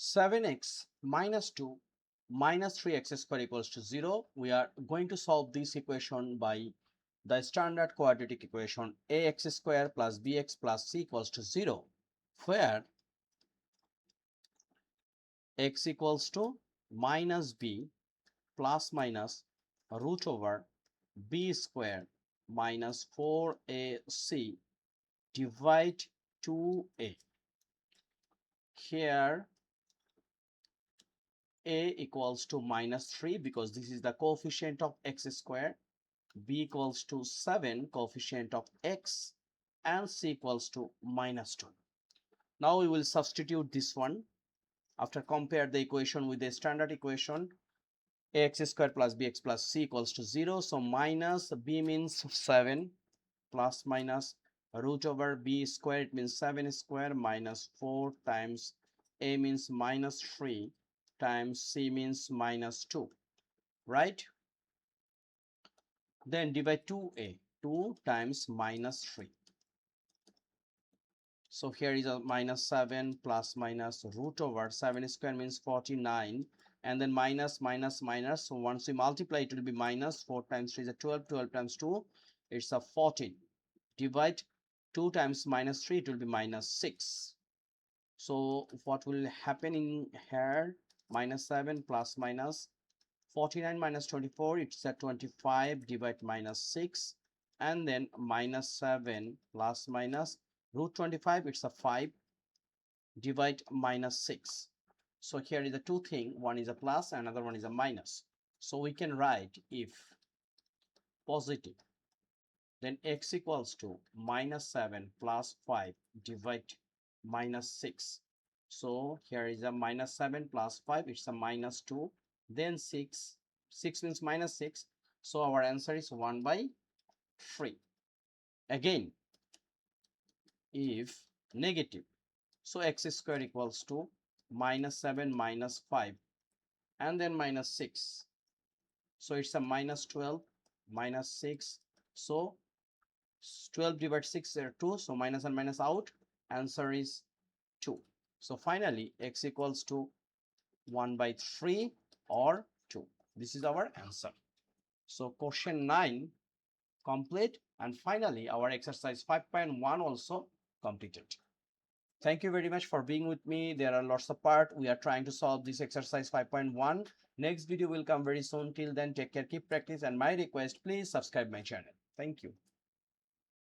7x minus 2 minus 3x square equals to 0. We are going to solve this equation by the standard quadratic equation ax square plus bx plus c equals to 0, where x equals to minus b plus minus root over b square minus 4ac divide 2a. Here a equals to minus 3 because this is the coefficient of x square, b equals to 7 coefficient of x, and c equals to minus 2. Now we will substitute this one after compare the equation with the standard equation ax square plus bx plus c equals to 0. So minus b means 7 plus minus root over b square, it means 7 square minus 4 times a means minus 3 times c means minus 2, right? Then divide 2a, 2 times minus 3. So here is a minus 7 plus minus root over 7 square means 49, and then minus minus minus. So once we multiply, it will be minus 4 times 3 is a 12, 12 times 2, it's a 14. Divide 2 times minus 3, it will be minus 6. So what will happen in here? Minus 7 plus minus 49 minus 24, it's a 25, divide minus 6, and then minus 7 plus minus root 25, it's a 5, divide minus 6. So here is the two thing, one is a plus, another one is a minus. So we can write if positive, then x equals to minus 7 plus 5 divide minus 6. So here is a minus 7 plus 5, it's a minus 2, then 6 means minus 6. So our answer is 1 by 3. Again, if negative, so x square equals to minus 7 minus 5 and then minus 6. So it's a minus 12 minus 6. So 12 divided 6 are 2. So minus and minus out. Answer is 2. So finally, x equals to 1 by 3 or 2. This is our answer. So question 9 complete, and finally our exercise 5.1 also completed. Thank you very much for being with me. There are lots of parts. We are trying to solve this exercise 5.1. Next video will come very soon. Till then, take care, keep practice, and my request, please subscribe my channel. Thank you.